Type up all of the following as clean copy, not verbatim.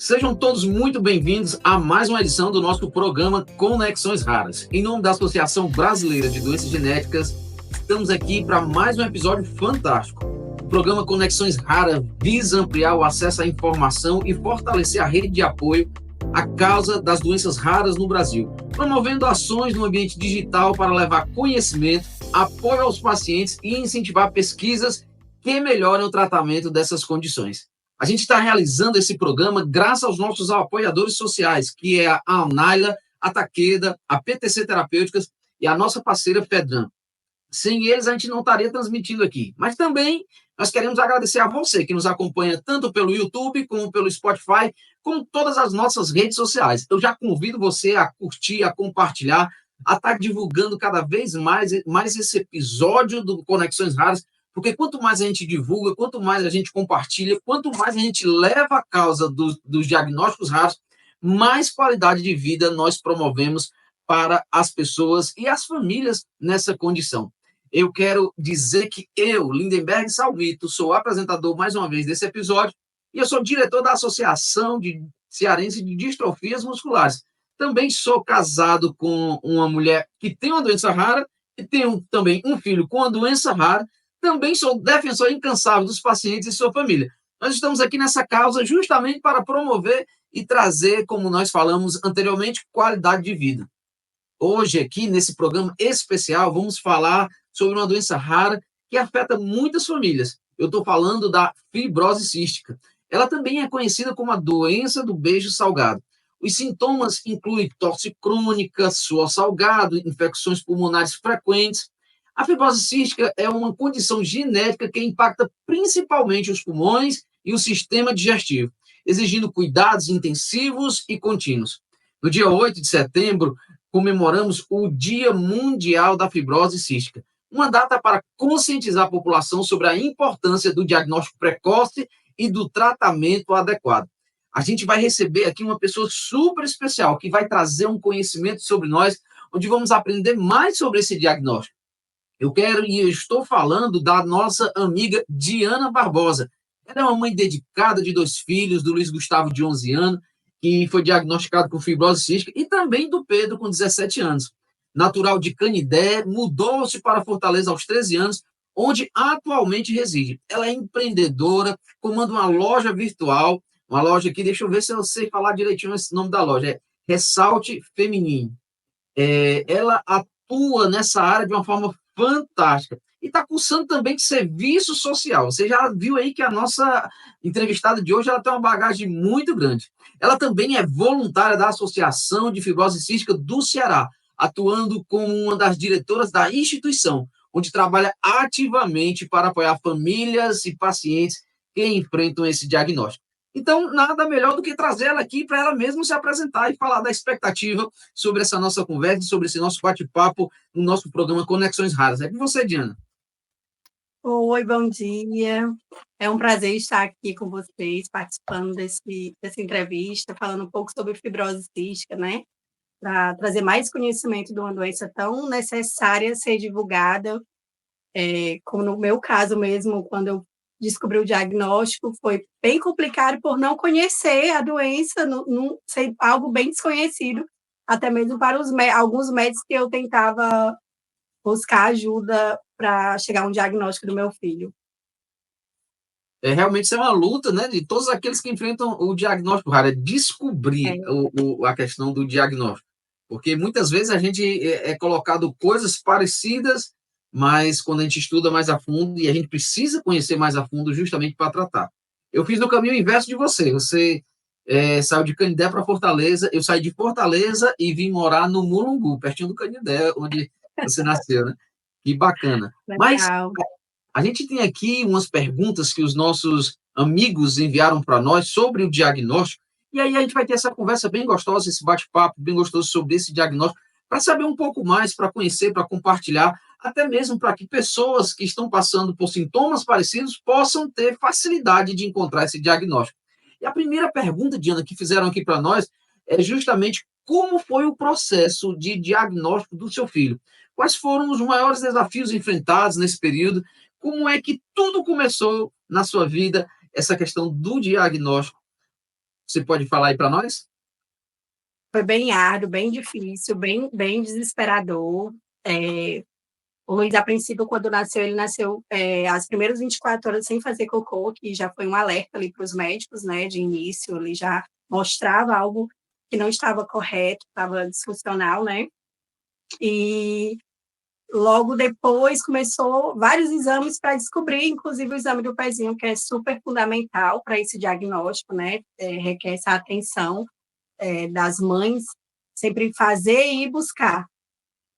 Sejam todos muito bem-vindos a mais uma edição do nosso programa Conexões Raras. Em nome da Associação Brasileira de Doenças Genéticas, estamos aqui para mais um episódio fantástico. O programa Conexões Raras visa ampliar o acesso à informação e fortalecer a rede de apoio à causa das doenças raras no Brasil, promovendo ações no ambiente digital para levar conhecimento, apoio aos pacientes e incentivar pesquisas que melhorem o tratamento dessas condições. A gente está realizando esse programa graças aos nossos apoiadores sociais, que é a Naila, a Takeda, a PTC Terapêuticas e a nossa parceira Fedran. Sem eles, a gente não estaria transmitindo aqui. Mas também nós queremos agradecer a você que nos acompanha tanto pelo YouTube, como pelo Spotify, como todas as nossas redes sociais. Eu já convido você a curtir, a compartilhar, a estar divulgando cada vez mais esse episódio do Conexões Raras, porque quanto mais a gente divulga, quanto mais a gente compartilha, quanto mais a gente leva a causa dos diagnósticos raros, mais qualidade de vida nós promovemos para as pessoas e as famílias nessa condição. Eu quero dizer que eu, Lindenberg Salmito, sou apresentador mais uma vez desse episódio e eu sou diretor da Associação Cearense de Distrofias Musculares. Também sou casado com uma mulher que tem uma doença rara e tenho também um filho com uma doença rara. Também sou defensor incansável dos pacientes e sua família. Nós estamos aqui nessa causa justamente para promover e trazer, como nós falamos anteriormente, qualidade de vida. Hoje, aqui, nesse programa especial, vamos falar sobre uma doença rara que afeta muitas famílias. Eu estou falando da fibrose cística. Ela também é conhecida como a doença do beijo salgado. Os sintomas incluem tosse crônica, suor salgado, infecções pulmonares frequentes. A fibrose cística é uma condição genética que impacta principalmente os pulmões e o sistema digestivo, exigindo cuidados intensivos e contínuos. No dia 8 de setembro, comemoramos o Dia Mundial da Fibrose Cística, uma data para conscientizar a população sobre a importância do diagnóstico precoce e do tratamento adequado. A gente vai receber aqui uma pessoa super especial que vai trazer um conhecimento sobre nós, onde vamos aprender mais sobre esse diagnóstico. Eu estou falando da nossa amiga Diana Barbosa. Ela é uma mãe dedicada de 2 filhos, do Luiz Gustavo, de 11 anos, que foi diagnosticado com fibrose cística, e também do Pedro, com 17 anos. Natural de Canidé, mudou-se para Fortaleza aos 13 anos, onde atualmente reside. Ela é empreendedora, comanda uma loja virtual, uma loja que, deixa eu ver se eu sei falar direitinho esse nome da loja, é Ressalte Feminino. Ela atua nessa área de uma forma fantástica. E está cursando também de serviço social. Você já viu aí que a nossa entrevistada de hoje ela tem uma bagagem muito grande. Ela também é voluntária da Associação de Fibrose Cística do Ceará, atuando como uma das diretoras da instituição, onde trabalha ativamente para apoiar famílias e pacientes que enfrentam esse diagnóstico. Então, nada melhor do que trazer ela aqui para ela mesma se apresentar e falar da expectativa sobre essa nossa conversa, sobre esse nosso bate-papo no nosso programa Conexões Raras. É com você, Diana. Oi, bom dia. É um prazer estar aqui com vocês, participando dessa entrevista, falando um pouco sobre fibrose cística, né? Para trazer mais conhecimento de uma doença tão necessária ser divulgada, como no meu caso mesmo, quando eu descobri o diagnóstico, foi bem complicado por não conhecer a doença, não ser algo bem desconhecido, até mesmo para alguns médicos que eu tentava buscar ajuda para chegar a um diagnóstico do meu filho. Realmente isso é uma luta, né, de todos aqueles que enfrentam o diagnóstico raro, descobrir a questão do diagnóstico. Porque muitas vezes a gente é colocado coisas parecidas, mas quando a gente estuda mais a fundo, e a gente precisa conhecer mais a fundo justamente para tratar. Eu fiz no caminho inverso de você. Você saiu de Canindé para Fortaleza, eu saí de Fortaleza e vim morar no Mulungu, pertinho do Canindé, onde você nasceu, né? Que bacana. Legal. Mas a gente tem aqui umas perguntas que os nossos amigos enviaram para nós sobre o diagnóstico, e aí a gente vai ter essa conversa bem gostosa, esse bate-papo bem gostoso sobre esse diagnóstico, para saber um pouco mais, para conhecer, para compartilhar, até mesmo para que pessoas que estão passando por sintomas parecidos possam ter facilidade de encontrar esse diagnóstico. E a primeira pergunta, Diana, que fizeram aqui para nós é justamente como foi o processo de diagnóstico do seu filho? Quais foram os maiores desafios enfrentados nesse período? Como é que tudo começou na sua vida, essa questão do diagnóstico Você pode falar aí para nós? Foi bem árduo, bem difícil, bem desesperador. O Luiz, a princípio, quando nasceu, ele nasceu as primeiras 24 horas sem fazer cocô, que já foi um alerta ali para os médicos, né, de início, ele já mostrava algo que não estava correto, estava disfuncional, né, e logo depois começou vários exames para descobrir, inclusive o exame do pezinho, que é super fundamental para esse diagnóstico, né, requer essa atenção das mães, sempre fazer e ir buscar,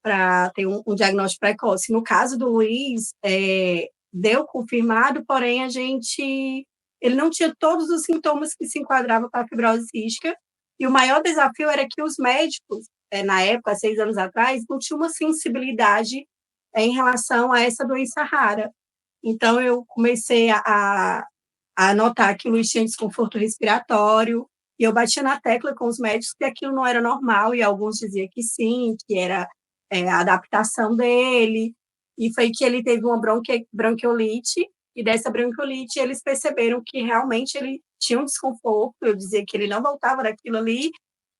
para ter um diagnóstico precoce. No caso do Luiz, deu confirmado, porém ele não tinha todos os sintomas que se enquadravam para a fibrose cística, e o maior desafio era que os médicos, na época, 6 anos atrás, não tinham uma sensibilidade em relação a essa doença rara. Então, eu comecei a notar que o Luiz tinha desconforto respiratório, e eu batia na tecla com os médicos que aquilo não era normal, e alguns diziam que sim, que era a adaptação dele, e foi que ele teve uma bronquiolite, e dessa bronquiolite eles perceberam que realmente ele tinha um desconforto, eu dizia que ele não voltava daquilo ali,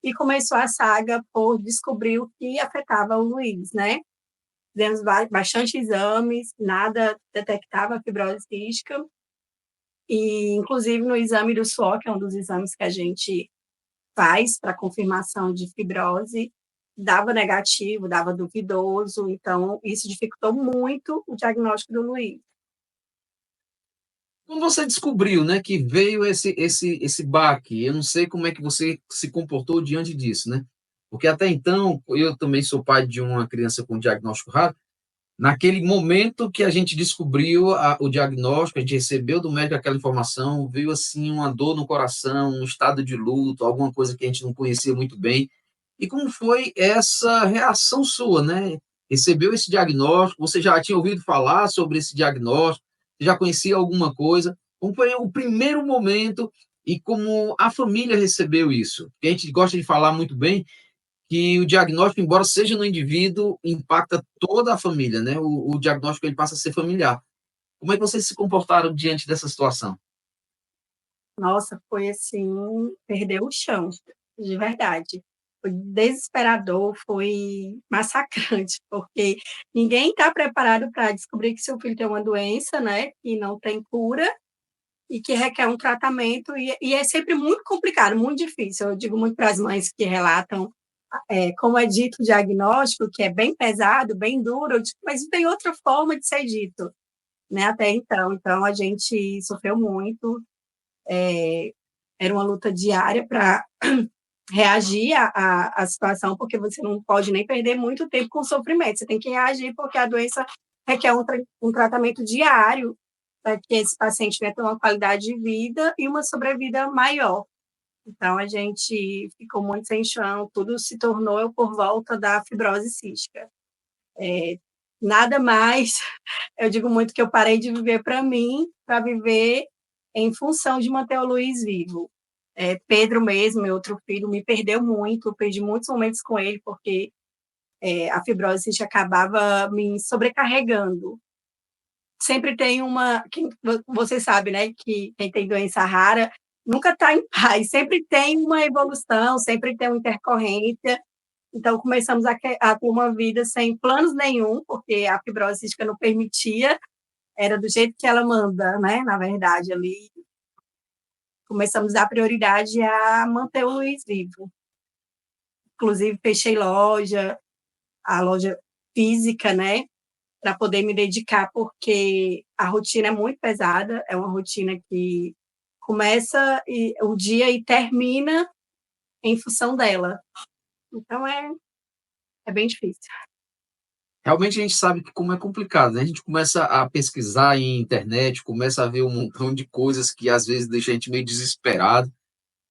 e começou a saga por descobrir o que afetava o Luiz, né? Fizemos bastante exames, nada detectava fibrose cística, e inclusive no exame do suor, que é um dos exames que a gente faz para confirmação de fibrose, dava negativo, dava duvidoso, então isso dificultou muito o diagnóstico do Luiz. Como você descobriu, né, que veio esse baque? Eu não sei como é que você se comportou diante disso, né? Porque até então, eu também sou pai de uma criança com diagnóstico raro. Naquele momento que a gente descobriu o diagnóstico, a gente recebeu do médico aquela informação, veio assim uma dor no coração, um estado de luto, alguma coisa que a gente não conhecia muito bem. E como foi essa reação sua, né? Recebeu esse diagnóstico, você já tinha ouvido falar sobre esse diagnóstico, já conhecia alguma coisa? Como foi o primeiro momento e como a família recebeu isso? Porque a gente gosta de falar muito bem que o diagnóstico, embora seja no indivíduo, impacta toda a família, né? O diagnóstico ele passa a ser familiar. Como é que vocês se comportaram diante dessa situação? Nossa, foi assim, perdeu o chão, de verdade. Foi desesperador, foi massacrante, porque ninguém está preparado para descobrir que seu filho tem uma doença, né, que não tem cura e que requer um tratamento, e é sempre muito complicado, muito difícil. Eu digo muito para as mães que relatam como é dito o diagnóstico, que é bem pesado, bem duro, eu digo, mas não tem outra forma de ser dito, né, até então. Então, a gente sofreu muito, era uma luta diária para reagir à situação, porque você não pode nem perder muito tempo com sofrimento, você tem que reagir, porque a doença requer um tratamento diário para que esse paciente venha ter uma qualidade de vida e uma sobrevida maior. Então, a gente ficou muito sem chão, tudo se tornou por volta da fibrose cística. Nada mais, eu digo muito que eu parei de viver para mim, para viver em função de manter o Luiz vivo. Pedro mesmo, meu outro filho, me perdeu muito, eu perdi muitos momentos com ele, porque a fibrose cística acabava me sobrecarregando. Sempre tem você sabe, né, que quem tem doença rara nunca está em paz, sempre tem uma evolução, sempre tem uma intercorrência. Então, começamos a ter uma vida sem planos nenhum, porque a fibrose cística não permitia, era do jeito que ela manda, né, na verdade, ali. Começamos a dar prioridade a manter o Luiz vivo. Inclusive, fechei a loja física, né, para poder me dedicar, porque a rotina é muito pesada, é uma rotina que começa o dia e termina em função dela. Então, é bem difícil. Realmente a gente sabe que como é complicado, né? A gente começa a pesquisar em internet, começa a ver um montão de coisas que às vezes deixa a gente meio desesperado,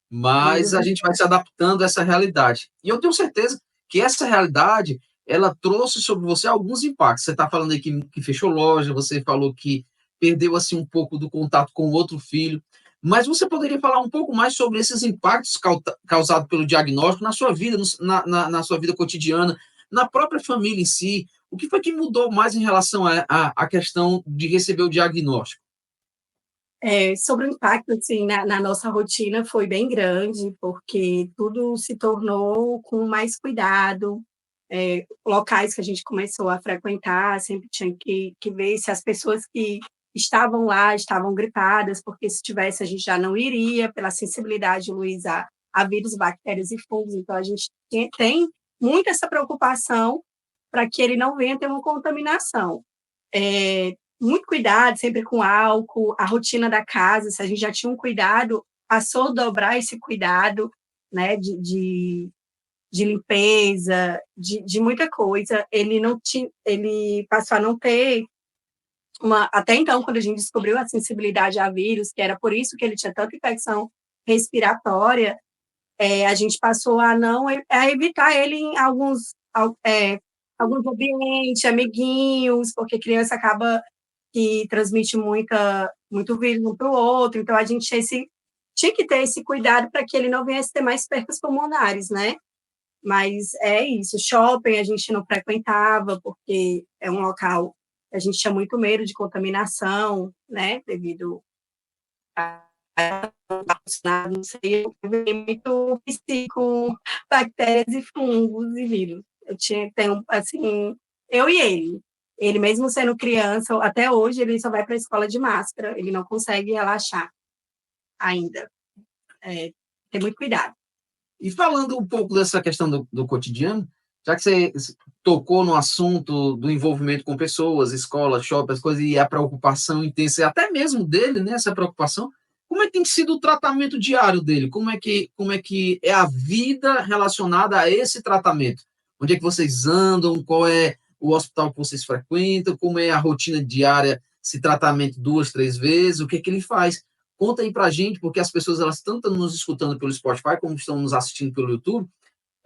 mas a gente vai se adaptando a essa realidade. E eu tenho certeza que essa realidade, ela trouxe sobre você alguns impactos. Você está falando aí que fechou loja, você falou que perdeu assim um pouco do contato com o outro filho, mas você poderia falar um pouco mais sobre esses impactos causados pelo diagnóstico na sua vida, na sua vida cotidiana, na própria família em si? O que foi que mudou mais em relação à questão de receber o diagnóstico? Sobre o impacto, assim, na nossa rotina foi bem grande, porque tudo se tornou com mais cuidado, locais que a gente começou a frequentar, sempre tinha que ver se as pessoas que estavam lá estavam gripadas, porque se tivesse a gente já não iria, pela sensibilidade, Luiz, a vírus, bactérias e fungos, então a gente tem muito essa preocupação para que ele não venha ter uma contaminação. Muito cuidado, sempre com álcool, a rotina da casa, se a gente já tinha um cuidado, passou a dobrar esse cuidado, né, de limpeza, de muita coisa. Ele passou a não ter até então, quando a gente descobriu a sensibilidade a vírus, que era por isso que ele tinha tanta infecção respiratória, a gente passou a não a evitar ele em alguns ambientes, amiguinhos, porque criança acaba que transmite muito vírus um para o outro, então a gente tinha que ter esse cuidado para que ele não viesse ter mais percas pulmonares, né? Mas é isso, shopping a gente não frequentava, porque é um local que a gente tinha muito medo de contaminação, né? Devido a não sei, eu vivi muito com bactérias e fungos e vírus. Tenho, assim, eu e ele. Ele, mesmo sendo criança, até hoje, ele só vai para a escola de máscara, ele não consegue relaxar ainda. Tem muito cuidado. E falando um pouco dessa questão do cotidiano, já que você tocou no assunto do envolvimento com pessoas, escolas, shoppings, coisas, e a preocupação intensa, e até mesmo dele, né, essa preocupação, como é que tem sido o tratamento diário dele? Como é que é a vida relacionada a esse tratamento? Onde é que vocês andam? Qual é o hospital que vocês frequentam? Como é a rotina diária? Se tratamento 2, 3 vezes? O que é que ele faz? Conta aí pra gente, porque as pessoas, elas tanto nos escutando pelo Spotify, como estão nos assistindo pelo YouTube,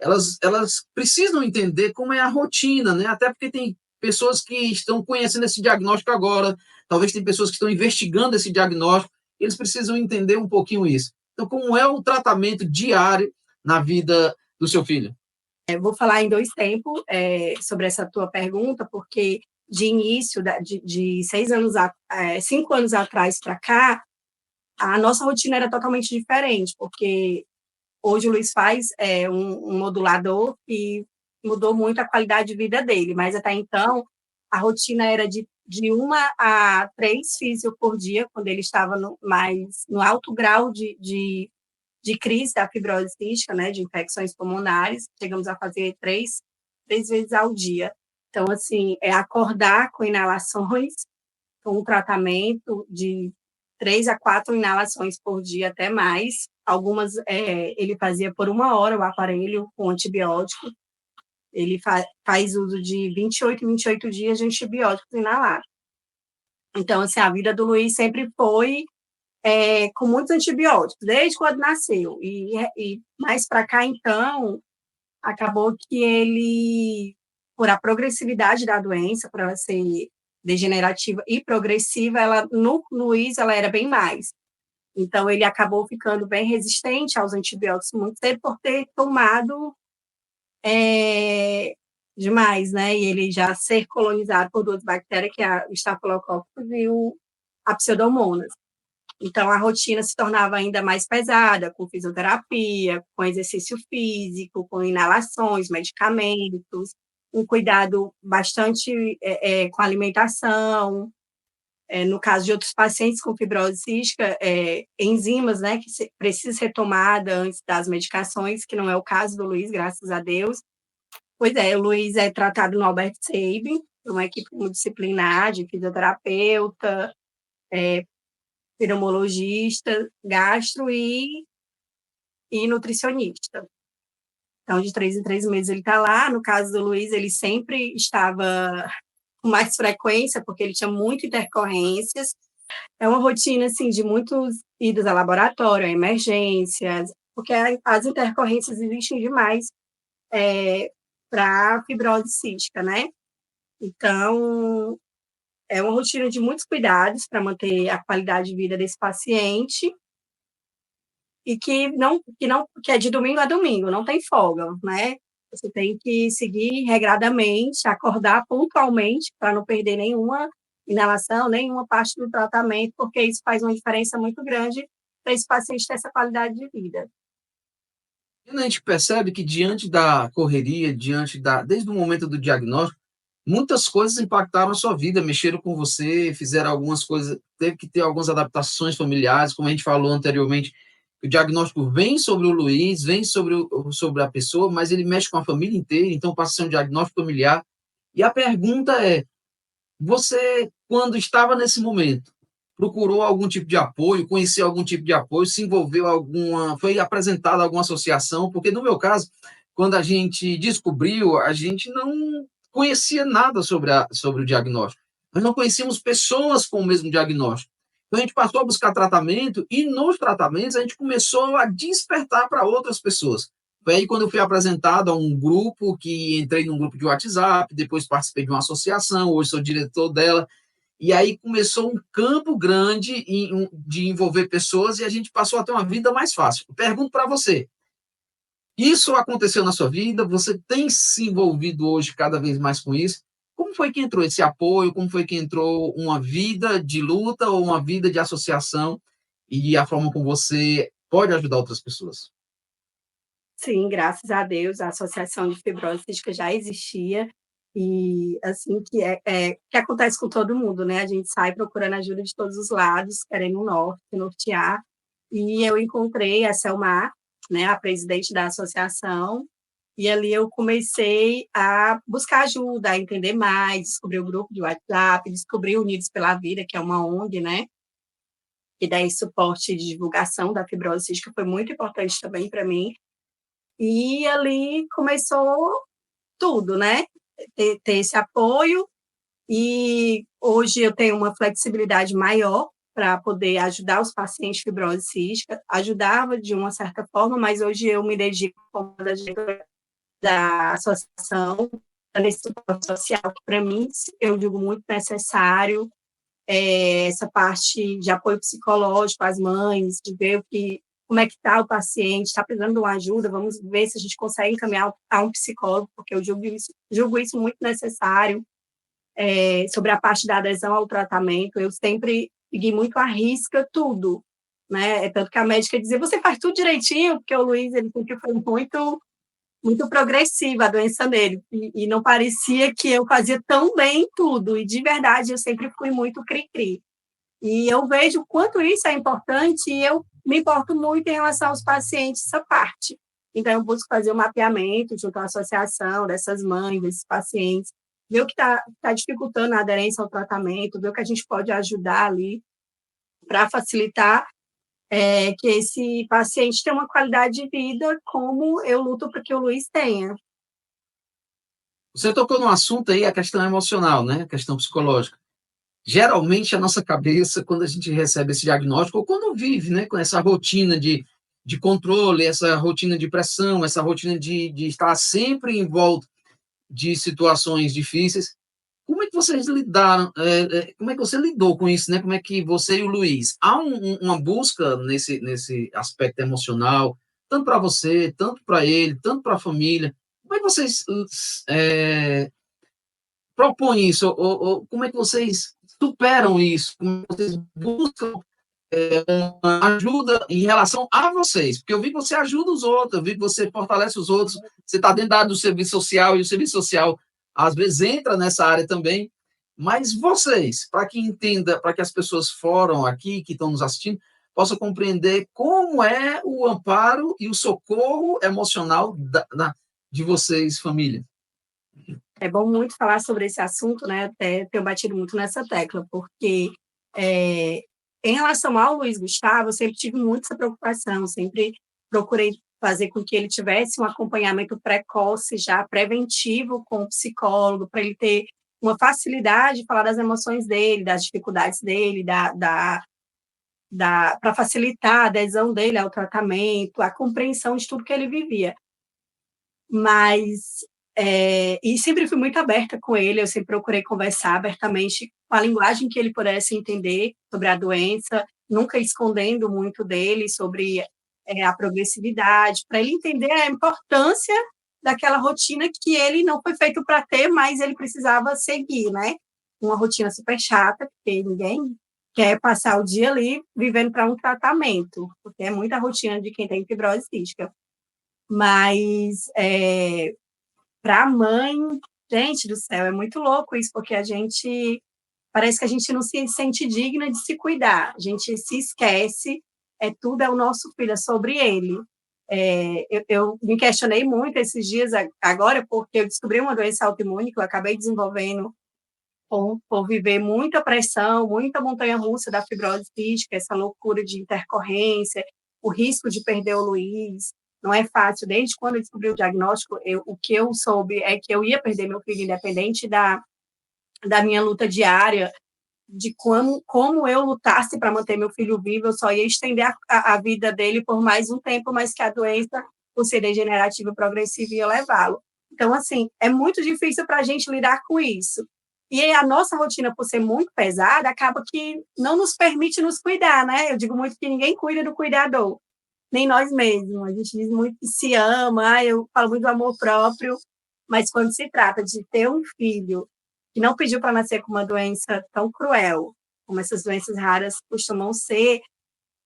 elas precisam entender como é a rotina, né? Até porque tem pessoas que estão conhecendo esse diagnóstico agora, talvez tem pessoas que estão investigando esse diagnóstico, eles precisam entender um pouquinho isso. Então, como é o tratamento diário na vida do seu filho? Vou falar em 2 tempos sobre essa tua pergunta, porque de início, de 5 anos atrás para cá, a nossa rotina era totalmente diferente, porque hoje o Luiz faz um modulador e mudou muito a qualidade de vida dele, mas até então a rotina era de 1 a 3 físio por dia, quando ele estava mais no alto grau de crise da fibrose cística, né, de infecções pulmonares, chegamos a fazer 3 vezes ao dia. Então, assim, acordar com inalações, com um tratamento de 3 a 4 inalações por dia, até mais. Algumas ele fazia por 1 hora o aparelho com antibiótico. Ele faz uso de 28 em 28 dias de antibióticos inalados. Então, assim, a vida do Luiz sempre foi com muitos antibióticos, desde quando nasceu. E mais para cá, então, acabou que ele, por a progressividade da doença, por ela ser degenerativa e progressiva, no Luiz ela era bem mais. Então, ele acabou ficando bem resistente aos antibióticos muito cedo por ter tomado demais, né? E ele já ser colonizado por 2 bactérias, que é o Staphylococcus e a Pseudomonas. Então, a rotina se tornava ainda mais pesada, com fisioterapia, com exercício físico, com inalações, medicamentos, um cuidado bastante com alimentação. No caso de outros pacientes com fibrose cística, enzimas, né, que precisam ser tomadas antes das medicações, que não é o caso do Luiz, graças a Deus. Pois o Luiz é tratado no Albert Sabin, por uma equipe multidisciplinar de fisioterapeuta, pneumologista, gastro e nutricionista. Então, de 3 em 3 meses ele está lá. No caso do Luiz, ele sempre estava com mais frequência, porque ele tinha muitas intercorrências. É uma rotina, assim, de muitos idas a laboratório, a emergências, porque as intercorrências existem demais para a fibrose cística, né? Então, é uma rotina de muitos cuidados para manter a qualidade de vida desse paciente e que é de domingo a domingo, não tem folga, né? Você tem que seguir regradamente, acordar pontualmente para não perder nenhuma inalação, nenhuma parte do tratamento, porque isso faz uma diferença muito grande para esse paciente ter essa qualidade de vida. E a gente percebe que diante da correria, desde o momento do diagnóstico, muitas coisas impactaram a sua vida, mexeram com você, fizeram algumas coisas, teve que ter algumas adaptações familiares, como a gente falou anteriormente, o diagnóstico vem sobre o Luiz, vem sobre a pessoa, mas ele mexe com a família inteira, então passa a ser um diagnóstico familiar. E a pergunta é, você, quando estava nesse momento, procurou algum tipo de apoio, conheceu algum tipo de apoio, se envolveu foi apresentada alguma associação? Porque no meu caso, quando a gente descobriu, a gente não conhecia nada sobre o diagnóstico. Nós não conhecíamos pessoas com o mesmo diagnóstico. Então a gente passou a buscar tratamento e nos tratamentos a gente começou a despertar para outras pessoas. Foi aí quando eu fui apresentado a um grupo, que entrei num grupo de WhatsApp, depois participei de uma associação, hoje sou diretor dela, e aí começou um campo grande de envolver pessoas e a gente passou a ter uma vida mais fácil. Pergunto para você, isso aconteceu na sua vida? Você tem se envolvido hoje cada vez mais com isso? Como foi que entrou esse apoio? Como foi que entrou uma vida de luta ou uma vida de associação e a forma como você pode ajudar outras pessoas? Sim, graças a Deus, a associação de fibrose cística já existia e, assim, que acontece com todo mundo, né, a gente sai procurando ajuda de todos os lados, querendo nortear, e eu encontrei a Selmar, né, a presidente da associação, e ali eu comecei a buscar ajuda, a entender mais, descobri o grupo de WhatsApp, descobri o Unidos pela Vida, que é uma ONG, né, que dá esse suporte de divulgação da fibrose cística, foi muito importante também para mim. E ali começou tudo, né? Ter esse apoio, e hoje eu tenho uma flexibilidade maior para poder ajudar os pacientes de fibrose cística. Ajudava de uma certa forma, mas hoje eu me dedico como diretora da associação, nesse suporte social, que para mim eu digo muito necessário, essa parte de apoio psicológico às mães, de ver como é que está o paciente, está precisando de uma ajuda, vamos ver se a gente consegue encaminhar a um psicólogo, porque eu julgo isso muito necessário. Sobre a parte da adesão ao tratamento, eu sempre segui muito à risca tudo, né? Tanto que a médica dizia, você faz tudo direitinho, porque o Luiz, ele sempre foi muito progressiva a doença dele, e não parecia que eu fazia tão bem tudo, e de verdade eu sempre fui muito cri-cri. E eu vejo o quanto isso é importante e eu me importo muito em relação aos pacientes, essa parte. Então, eu busco fazer um mapeamento junto à associação dessas mães, desses pacientes, ver o que está dificultando a aderência ao tratamento, ver o que a gente pode ajudar ali para facilitar que esse paciente tenha uma qualidade de vida como eu luto para que o Luiz tenha. Você tocou num assunto aí, a questão emocional, né? A questão psicológica. Geralmente, a nossa cabeça, quando a gente recebe esse diagnóstico, ou quando vive, né, com essa rotina de controle, essa rotina de pressão, essa rotina de estar sempre em volta de situações difíceis, como é que vocês lidaram, como é que você lidou com isso, né? Como é que você e o Luiz, há uma busca nesse aspecto emocional, tanto para você, tanto para ele, tanto para a família, como é que vocês propõem isso, ou como é que vocês superam isso, como vocês buscam uma ajuda em relação a vocês, porque eu vi que você ajuda os outros, eu vi que você fortalece os outros, você está dentro da área do serviço social, e o serviço social às vezes entra nessa área também, mas vocês, para que entenda, para que as pessoas foram aqui, que estão nos assistindo, possam compreender como é o amparo e o socorro emocional de vocês, família. É bom muito falar sobre esse assunto, né? Até tenho batido muito nessa tecla, porque em relação ao Luiz Gustavo, eu sempre tive muito essa preocupação, sempre procurei fazer com que ele tivesse um acompanhamento precoce, já preventivo com o psicólogo, para ele ter uma facilidade de falar das emoções dele, das dificuldades dele, para facilitar a adesão dele ao tratamento, a compreensão de tudo que ele vivia. Mas e sempre fui muito aberta com ele, eu sempre procurei conversar abertamente com a linguagem que ele pudesse entender sobre a doença, nunca escondendo muito dele sobre a progressividade, para ele entender a importância daquela rotina que ele não foi feito para ter, mas ele precisava seguir, né? uma rotina super chata, porque ninguém quer passar o dia ali vivendo para um tratamento, porque é muita rotina de quem tem fibrose cística. Mas, para a mãe, gente do céu, é muito louco isso, porque parece que a gente não se sente digna de se cuidar, a gente se esquece, tudo é o nosso filho, é sobre ele. Eu me questionei muito esses dias agora, porque eu descobri uma doença autoimune que eu acabei desenvolvendo por viver muita pressão, muita montanha-russa da fibrose cística, essa loucura de intercorrência, o risco de perder o Luiz. Não é fácil. Desde quando eu descobri o diagnóstico, o que eu soube é que eu ia perder meu filho, independente da minha luta diária, de como eu lutasse para manter meu filho vivo, eu só ia estender a vida dele por mais um tempo, mas que a doença, por ser degenerativa e progressiva, ia levá-lo. Então, assim, é muito difícil para a gente lidar com isso. E a nossa rotina, por ser muito pesada, acaba que não nos permite nos cuidar, né? Eu digo muito que ninguém cuida do cuidador, nem nós mesmos. A gente diz muito que se ama, eu falo muito do amor próprio, mas quando se trata de ter um filho que não pediu para nascer com uma doença tão cruel, como essas doenças raras costumam ser,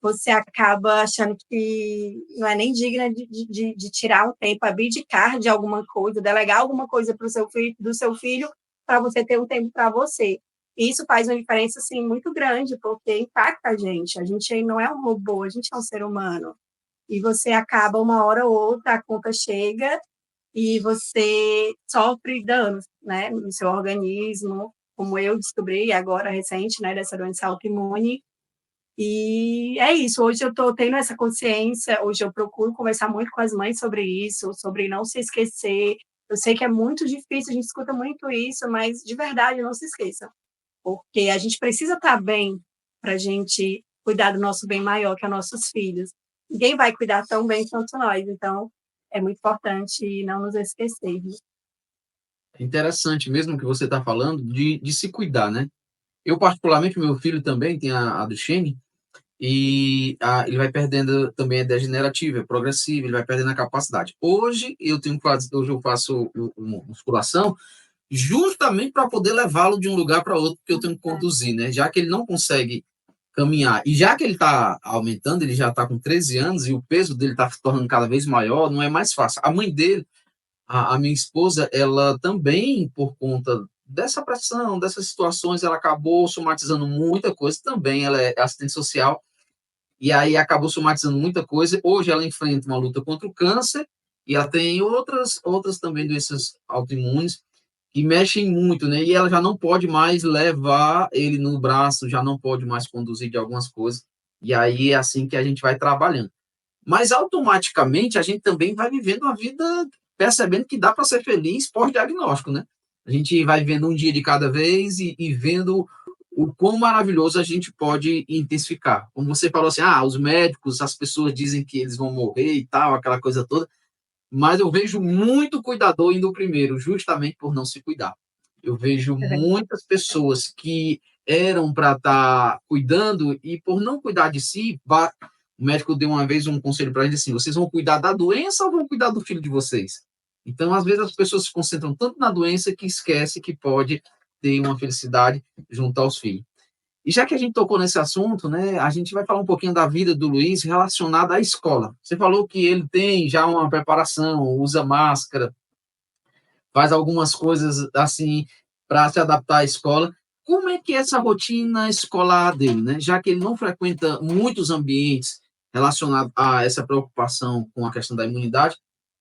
você acaba achando que não é nem digna de tirar um tempo, abdicar de alguma coisa, delegar alguma coisa para o seu filho, do seu filho, para você ter um tempo para você. E isso faz uma diferença assim, muito grande, porque impacta a gente. A gente não é um robô, a gente é um ser humano. E você acaba, uma hora ou outra, a conta chega e você sofre danos, né, no seu organismo, como eu descobri agora recente, né, dessa doença autoimune. E é isso, hoje eu estou tendo essa consciência, hoje eu procuro conversar muito com as mães sobre isso, sobre não se esquecer. Eu sei que é muito difícil, a gente escuta muito isso, mas de verdade, não se esqueça, porque a gente precisa estar bem para a gente cuidar do nosso bem maior, que é nossos filhos. Ninguém vai cuidar tão bem quanto nós, então é muito importante não nos esquecermos. É interessante mesmo que você está falando de se cuidar, né? Eu, particularmente, meu filho também tem a Duchenne, e ele vai perdendo também, é degenerativa, é progressiva, ele vai perdendo a capacidade. Hoje eu faço musculação justamente para poder levá-lo de um lugar para outro, que eu tenho que conduzir, né? Já que ele não consegue caminhar, e já que ele está aumentando, ele já está com 13 anos e o peso dele está se tornando cada vez maior, não é mais fácil. A mãe dele, a minha esposa, ela também, por conta dessa pressão, dessas situações, ela acabou somatizando muita coisa também, ela é assistente social, e aí acabou somatizando muita coisa. Hoje ela enfrenta uma luta contra o câncer, e ela tem outras também doenças autoimunes, que mexem muito, né? E ela já não pode mais levar ele no braço, já não pode mais conduzir de algumas coisas. E aí é assim que a gente vai trabalhando. Mas automaticamente a gente também vai vivendo a vida percebendo que dá para ser feliz pós-diagnóstico, né? A gente vai vivendo um dia de cada vez e vendo o quão maravilhoso a gente pode intensificar. Como você falou assim, os médicos, as pessoas dizem que eles vão morrer e tal, aquela coisa toda, mas eu vejo muito cuidador indo primeiro, justamente por não se cuidar. Eu vejo muitas pessoas que eram para estar cuidando e por não cuidar de si, o médico deu uma vez um conselho para a gente assim: vocês vão cuidar da doença ou vão cuidar do filho de vocês? Então, às vezes, as pessoas se concentram tanto na doença que esquece que pode ter uma felicidade junto aos filhos. E já que a gente tocou nesse assunto, né, a gente vai falar um pouquinho da vida do Luiz relacionada à escola. Você falou que ele tem já uma preparação, usa máscara, faz algumas coisas assim para se adaptar à escola. Como é que é essa rotina escolar dele, né? Já que ele não frequenta muitos ambientes relacionados a essa preocupação com a questão da imunidade,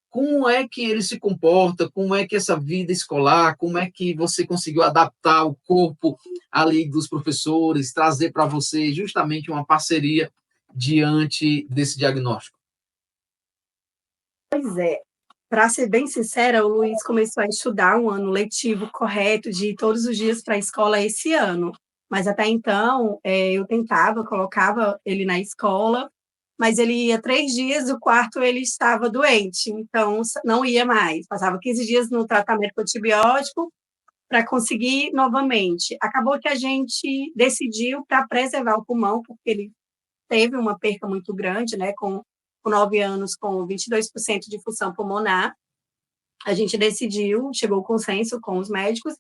como é que ele se comporta? Como é que essa vida escolar, como é que você conseguiu adaptar o corpo ali dos professores, trazer para você justamente uma parceria diante desse diagnóstico? Pois é, para ser bem sincera, o Luiz começou a estudar um ano letivo correto, de ir todos os dias para a escola esse ano. Mas até então, eu tentava, colocava ele na escola, mas ele ia 3 dias, o quarto ele estava doente, então não ia mais. Passava 15 dias no tratamento com antibiótico para conseguir novamente. Acabou que a gente decidiu para preservar o pulmão, porque ele teve uma perca muito grande, né, com 9 anos, com 22% de função pulmonar. A gente decidiu, chegou ao consenso com os médicos,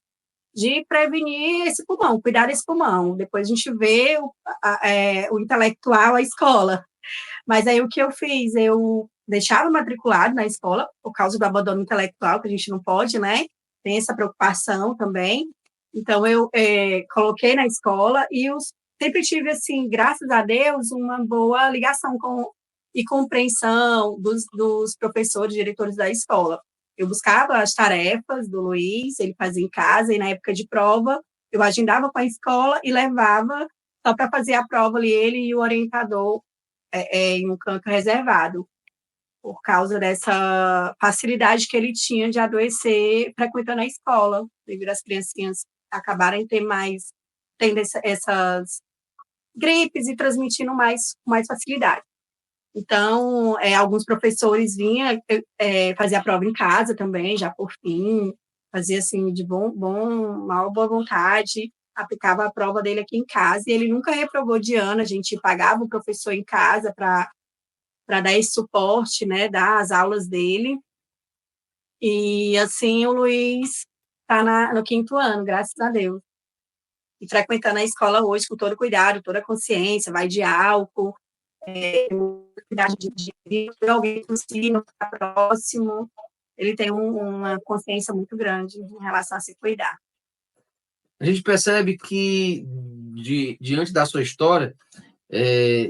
de prevenir esse pulmão, cuidar desse pulmão. Depois a gente vê o intelectual, a escola. Mas aí o que eu fiz? Eu deixava matriculado na escola, por causa do abandono intelectual, que a gente não pode, né? Tem essa preocupação também. Então, eu coloquei na escola e eu sempre tive, assim, graças a Deus, uma boa ligação e compreensão dos professores, diretores da escola. Eu buscava as tarefas do Luiz, ele fazia em casa, e na época de prova, eu agendava com a escola e levava só para fazer a prova ali, ele e o orientador em um canto reservado, por causa dessa facilidade que ele tinha de adoecer frequentando a escola, devido às criancinhas acabarem tendo essas gripes e transmitindo com mais facilidade. Então, alguns professores vinham fazer a prova em casa também, já por fim, fazia assim de boa vontade, aplicava a prova dele aqui em casa, e ele nunca reprovou de ano, a gente pagava o professor em casa para dar esse suporte, né, dar as aulas dele, e assim o Luiz está no 5º ano, graças a Deus, e frequentando a escola hoje com todo cuidado, toda consciência, vai de álcool, cuidado de alguém tossir, ficar próximo, ele tem uma consciência muito grande em relação a se cuidar. A gente percebe que, diante da sua história,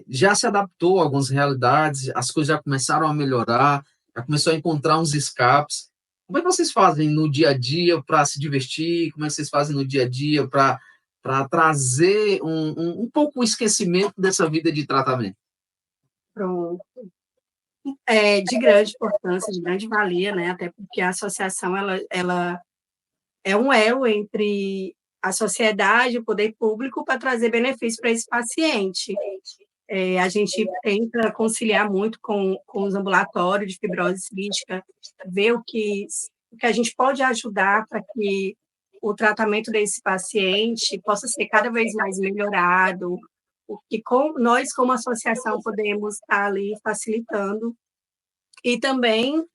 já se adaptou a algumas realidades, as coisas já começaram a melhorar, já começou a encontrar uns escapes. Como é que vocês fazem no dia a dia para se divertir? Como é que vocês fazem no dia a dia para trazer um pouco o esquecimento dessa vida de tratamento? Pronto. De grande importância, de grande valia, né? Até porque a associação ela é um elo entre a sociedade e o poder público para trazer benefício para esse paciente. A gente tenta conciliar muito com os ambulatórios de fibrose cística, ver o que a gente pode ajudar para que o tratamento desse paciente possa ser cada vez mais melhorado, o que nós, como associação, podemos estar ali facilitando. E também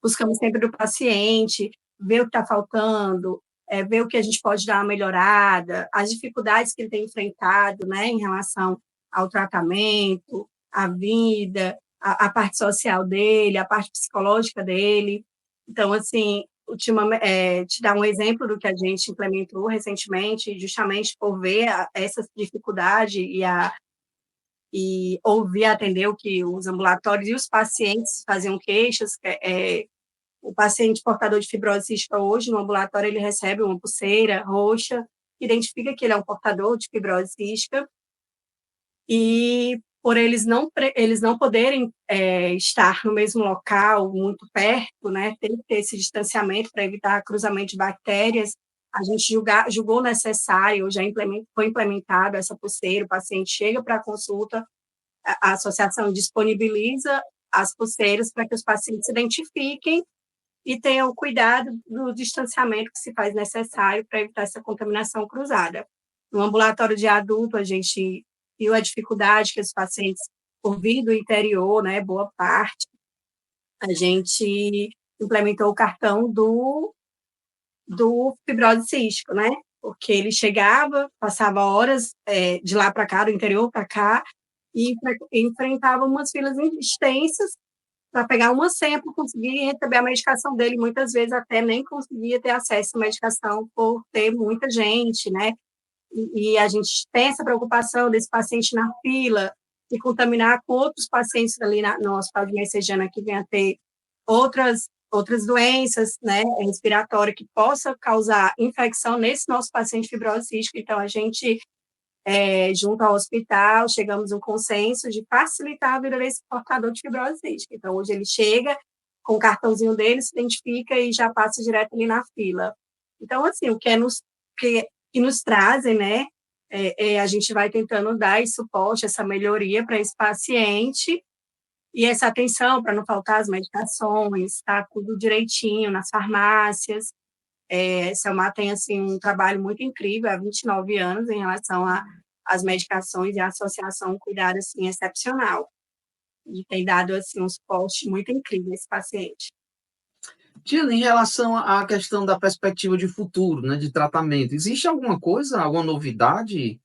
buscamos sempre do paciente, ver o que está faltando, ver o que a gente pode dar uma melhorada, as dificuldades que ele tem enfrentado, né, em relação ao tratamento, à vida, a parte social dele, a parte psicológica dele. Então, assim, te dar um exemplo do que a gente implementou recentemente, justamente por ver essa dificuldade e ouvir, atender o que os ambulatórios e os pacientes faziam queixas. O paciente portador de fibrose cística hoje, no ambulatório, ele recebe uma pulseira roxa, que identifica que ele é um portador de fibrose cística, e por eles não poderem estar no mesmo local, muito perto, né, tem que ter esse distanciamento para evitar cruzamento de bactérias, a gente julgou necessário, foi implementado essa pulseira, o paciente chega para a consulta, a associação disponibiliza as pulseiras para que os pacientes se identifiquem e tenham o cuidado do distanciamento que se faz necessário para evitar essa contaminação cruzada. No ambulatório de adulto, a gente viu a dificuldade que os pacientes, por vir do interior, né, boa parte, a gente implementou o cartão do fibrose cístico, né? Porque ele chegava, passava horas de lá para cá, do interior para cá, e enfrentava umas filas extensas para pegar uma senha para conseguir receber a medicação dele. Muitas vezes até nem conseguia ter acesso à medicação por ter muita gente, né? E a gente tem essa preocupação desse paciente na fila e contaminar com outros pacientes ali no Hospital de Messejana que venham a ter outras doenças, né, respiratórias que possa causar infecção nesse nosso paciente fibrose cística. Então, a gente, junto ao hospital, chegamos a um consenso de facilitar a vida desse portador de fibrose cística. Então, hoje ele chega com o cartãozinho dele, se identifica e já passa direto ali na fila. Então, assim, o que nos trazem, né, a gente vai tentando dar esse suporte, essa melhoria para esse paciente, e essa atenção para não faltar as medicações, tá tudo direitinho nas farmácias. A Selmar tem assim, um trabalho muito incrível há 29 anos em relação às medicações, e a associação cuidado assim, excepcional. E tem dado assim, um suporte muito incrível a esse paciente. Tiana, em relação à questão da perspectiva de futuro, né, de tratamento, existe alguma coisa, alguma novidade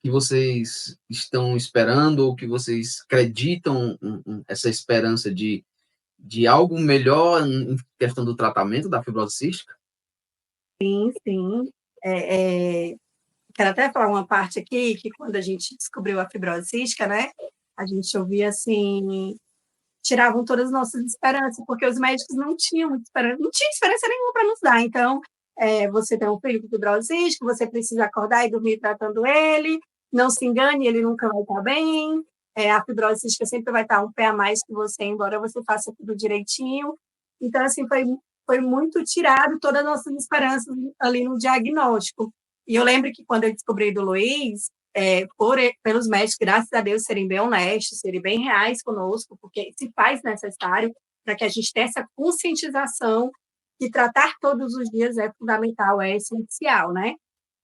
que vocês estão esperando ou que vocês acreditam essa esperança de algo melhor em questão do tratamento da fibrose cística? Sim, sim. Quero até falar uma parte aqui, que quando a gente descobriu a fibrose cística, né, a gente ouvia assim, tiravam todas as nossas esperanças, porque os médicos não tinham muita esperança, não tinha esperança nenhuma para nos dar. Então, você tem um filho com fibrose cística, você precisa acordar e dormir tratando ele, não se engane, ele nunca vai estar bem, a fibrose cística sempre vai estar um pé a mais que você, embora você faça tudo direitinho. Então, assim, foi muito tirado todas as nossas esperanças ali no diagnóstico. E eu lembro que quando eu descobri do Luiz, pelos médicos, graças a Deus, serem bem honestos, serem bem reais conosco, porque se faz necessário para que a gente tenha essa conscientização que tratar todos os dias é fundamental, é essencial, né?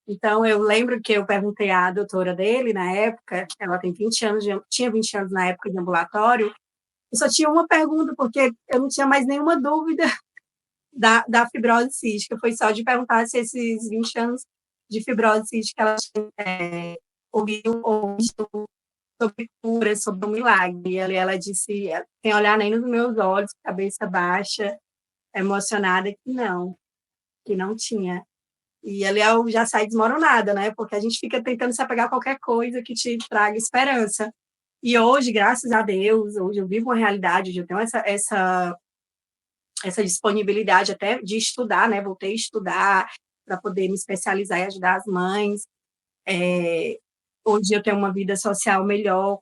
Então, eu lembro que eu perguntei à doutora dele, na época, ela tem 20 anos, tinha 20 anos na época de ambulatório, eu só tinha uma pergunta, porque eu não tinha mais nenhuma dúvida da fibrose cística, foi só de perguntar se esses 20 anos de fibrose cística ela ouviu sobre cura, sobre um milagre. E ali ela disse, sem olhar nem nos meus olhos, cabeça baixa, emocionada, que não tinha. E ali eu já saí desmoronada, né? Porque a gente fica tentando se apegar a qualquer coisa que te traga esperança. E hoje, graças a Deus, hoje eu vivo uma realidade, hoje eu tenho essa disponibilidade até de estudar, né? Voltei a estudar para poder me especializar e ajudar as mães. Hoje eu tenho uma vida social melhor,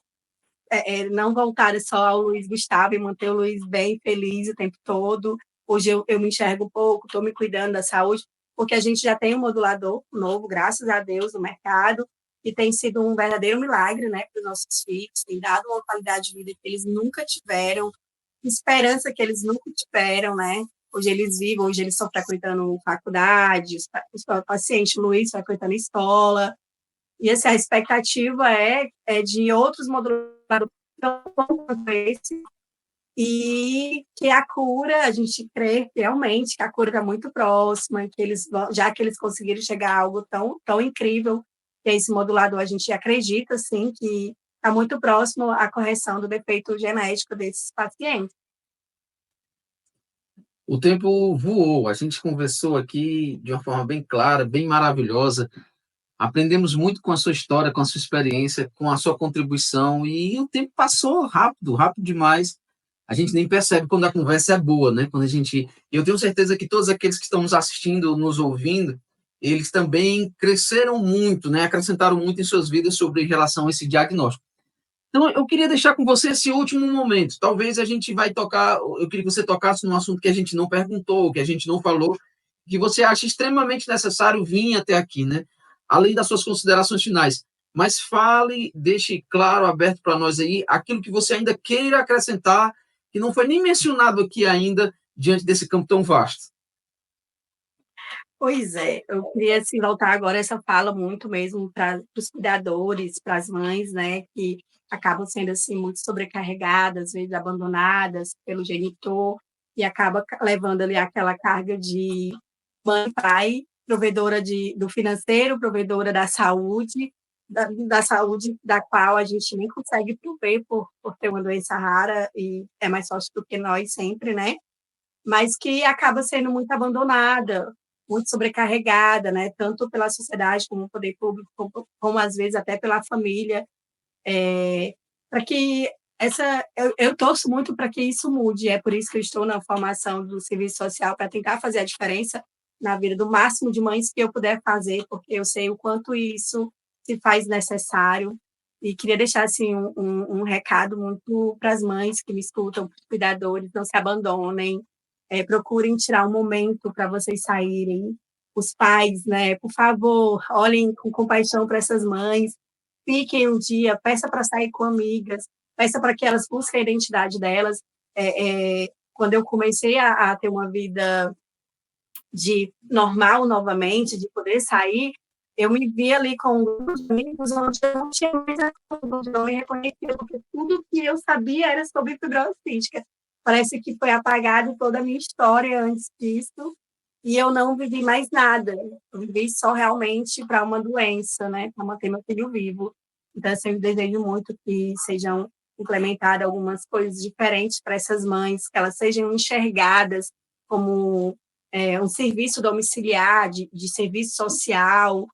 não voltada só ao Luiz Gustavo e manter o Luiz bem feliz o tempo todo. Hoje eu me enxergo um pouco, estou me cuidando da saúde, porque a gente já tem um modulador novo, graças a Deus, no mercado, e tem sido um verdadeiro milagre, né, para os nossos filhos, tem dado uma qualidade de vida que eles nunca tiveram, esperança que eles nunca tiveram, né? Hoje eles vivem, hoje eles estão frequentando faculdade, os pacientes Luiz frequentando escola, e assim, a expectativa é de outros moduladores quanto esse, e que a cura, a gente crê realmente que a cura está muito próxima, que já que eles conseguiram chegar a algo tão incrível, que é esse modulador, a gente acredita, sim, que está muito próximo à correção do defeito genético desses pacientes. O tempo voou, a gente conversou aqui de uma forma bem clara, bem maravilhosa. Aprendemos muito com a sua história, com a sua experiência, com a sua contribuição, e o tempo passou rápido, rápido demais. A gente nem percebe quando a conversa é boa, né? Eu tenho certeza que todos aqueles que estão nos assistindo, nos ouvindo, eles também cresceram muito, né? Acrescentaram muito em suas vidas sobre relação a esse diagnóstico. Então, eu queria deixar com você esse último momento. Talvez a gente vai tocar, eu queria que você tocasse num assunto que a gente não perguntou, que a gente não falou, que você acha extremamente necessário vir até aqui, né? Além das suas considerações finais. Mas fale, deixe claro, aberto para nós aí, aquilo que você ainda queira acrescentar, que não foi nem mencionado aqui ainda, diante desse campo tão vasto. Pois é, eu queria assim, voltar agora essa fala muito mesmo para os cuidadores, para as mães, né, que acabam sendo assim muito sobrecarregadas, às vezes abandonadas pelo genitor, e acaba levando ali aquela carga de mãe, pai, provedora do financeiro, provedora da saúde, da saúde da qual a gente nem consegue prover por ter uma doença rara e é mais forte do que nós sempre, né? Mas que acaba sendo muito abandonada, muito sobrecarregada, né? Tanto pela sociedade como o poder público, como às vezes até pela família, para que eu torço muito para que isso mude. É por isso que eu estou na formação do serviço social para tentar fazer a diferença na vida do máximo de mães que eu puder fazer, porque eu sei o quanto isso se faz necessário. E queria deixar assim um recado muito para as mães que me escutam, para os cuidadores, não se abandonem, procurem tirar um momento para vocês saírem. Os pais, né, por favor, olhem com compaixão para essas mães, fiquem um dia, peça para sair com amigas, peça para que elas busquem a identidade delas. Quando eu comecei a ter uma vida de normal novamente, de poder sair, eu me vi ali com um grupo de amigos onde eu não tinha mais a onde não me reconhecia, porque tudo que eu sabia era sobre fibrose cística. parece que foi apagado toda a minha história antes disso, e eu não vivi mais nada. Eu vivi só realmente para uma doença, né, para manter meu filho vivo. Então, eu sempre desejo muito que sejam implementadas algumas coisas diferentes para essas mães, que elas sejam enxergadas como um serviço domiciliar, de serviço social,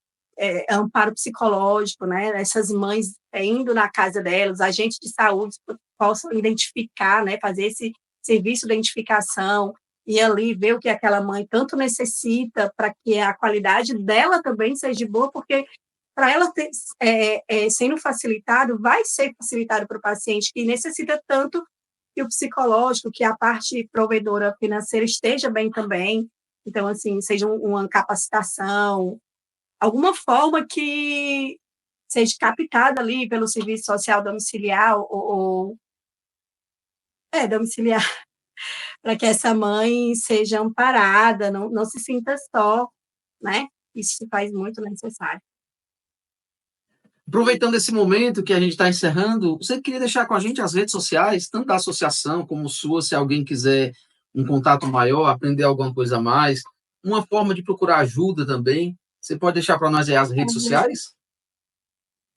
amparo psicológico, né? Essas mães indo na casa delas, agentes de saúde possam identificar, né? Fazer esse serviço de identificação e ali ver o que aquela mãe tanto necessita para que a qualidade dela também seja boa, porque para ela ter, sendo facilitado, vai ser facilitado para o paciente que necessita tanto que o psicológico, que a parte provedora financeira esteja bem também. Então, assim, seja uma capacitação, alguma forma que seja captada ali pelo serviço social domiciliar domiciliar, para que essa mãe seja amparada, não se sinta só, né? Isso se faz muito necessário. Aproveitando esse momento que a gente está encerrando, você queria deixar com a gente as redes sociais, tanto da associação como sua, se alguém quiser um contato maior, aprender alguma coisa a mais, uma forma de procurar ajuda também. Você pode deixar para nós aí as redes sociais?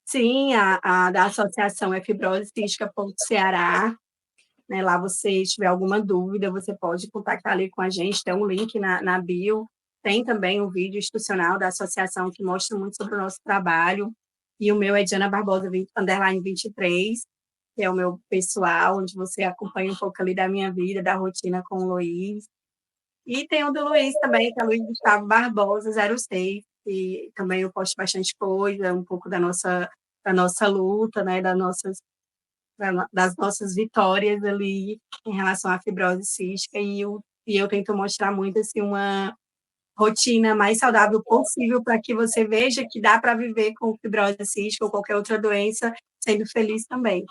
Sim, a da associação é Fibrose Cística Ceará, né? Lá você tiver alguma dúvida, você pode contactar ali com a gente, tem um link na bio, tem também um vídeo institucional da associação que mostra muito sobre o nosso trabalho, e o meu é Diana Barbosa _23, que é o meu pessoal, onde você acompanha um pouco ali da minha vida, da rotina com o Luiz. E tem o do Luiz também, que é Luiz Gustavo Barbosa 06, e também eu posto bastante coisa, um pouco da nossa luta, né, das nossas vitórias ali em relação à fibrose cística, e eu tento mostrar muito assim, uma rotina mais saudável possível para que você veja que dá para viver com fibrose cística ou qualquer outra doença sendo feliz também.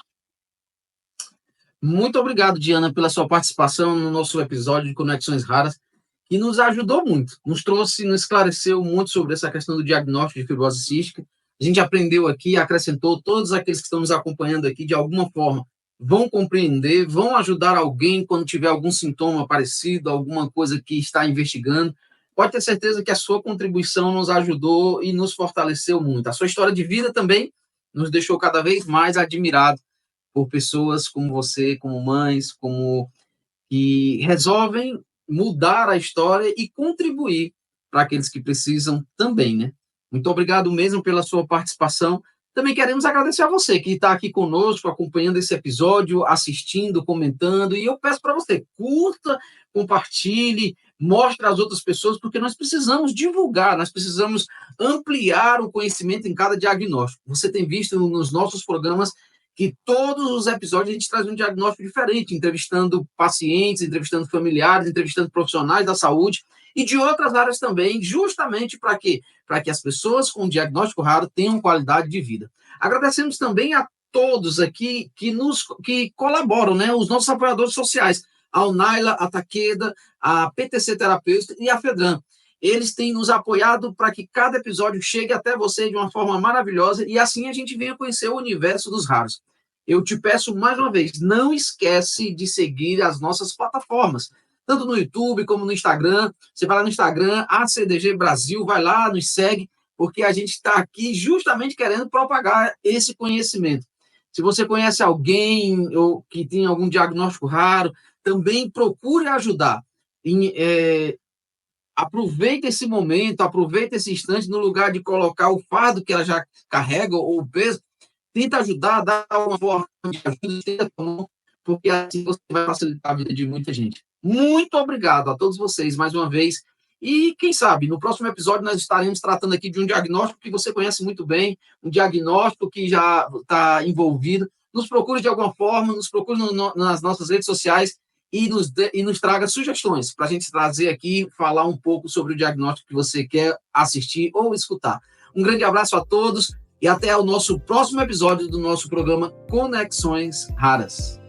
Muito obrigado, Diana, pela sua participação no nosso episódio de Conexões Raras, que nos ajudou muito, nos esclareceu muito sobre essa questão do diagnóstico de fibrose cística. A gente aprendeu aqui, acrescentou, todos aqueles que estão nos acompanhando aqui, de alguma forma, vão compreender, vão ajudar alguém quando tiver algum sintoma parecido, alguma coisa que está investigando. Pode ter certeza que a sua contribuição nos ajudou e nos fortaleceu muito. A sua história de vida também nos deixou cada vez mais admirados por pessoas como você, como mães, como que resolvem mudar a história e contribuir para aqueles que precisam também, né? Muito obrigado mesmo pela sua participação. Também queremos agradecer a você que está aqui conosco, acompanhando esse episódio, assistindo, comentando, e eu peço para você, curta, compartilhe, mostre às outras pessoas, porque nós precisamos divulgar, nós precisamos ampliar o conhecimento em cada diagnóstico. Você tem visto nos nossos programas que todos os episódios a gente traz um diagnóstico diferente, entrevistando pacientes, entrevistando familiares, entrevistando profissionais da saúde e de outras áreas também, justamente para quê? Para que as pessoas com diagnóstico raro tenham qualidade de vida. Agradecemos também a todos aqui que colaboram, né? Os nossos apoiadores sociais, a Unaila, a Takeda, a PTC Terapêutica e a Fedran. Eles têm nos apoiado para que cada episódio chegue até você de uma forma maravilhosa e assim a gente venha conhecer o universo dos raros. Eu te peço mais uma vez, não esquece de seguir as nossas plataformas, tanto no YouTube como no Instagram. Você vai lá no Instagram, ACDG Brasil, vai lá, nos segue, porque a gente está aqui justamente querendo propagar esse conhecimento. Se você conhece alguém ou que tem algum diagnóstico raro, também procure ajudar. Aproveita esse momento, aproveita esse instante no lugar de colocar o fardo que ela já carrega ou o peso, tenta ajudar, dá uma forma de ajuda, porque assim você vai facilitar a vida de muita gente. Muito obrigado a todos vocês mais uma vez. E quem sabe, no próximo episódio nós estaremos tratando aqui de um diagnóstico que você conhece muito bem, um diagnóstico que já está envolvido. Nos procure de alguma forma, nos procure nas nossas redes sociais e nos traga sugestões para a gente trazer aqui, falar um pouco sobre o diagnóstico que você quer assistir ou escutar. Um grande abraço a todos e até o nosso próximo episódio do nosso programa Conexões Raras.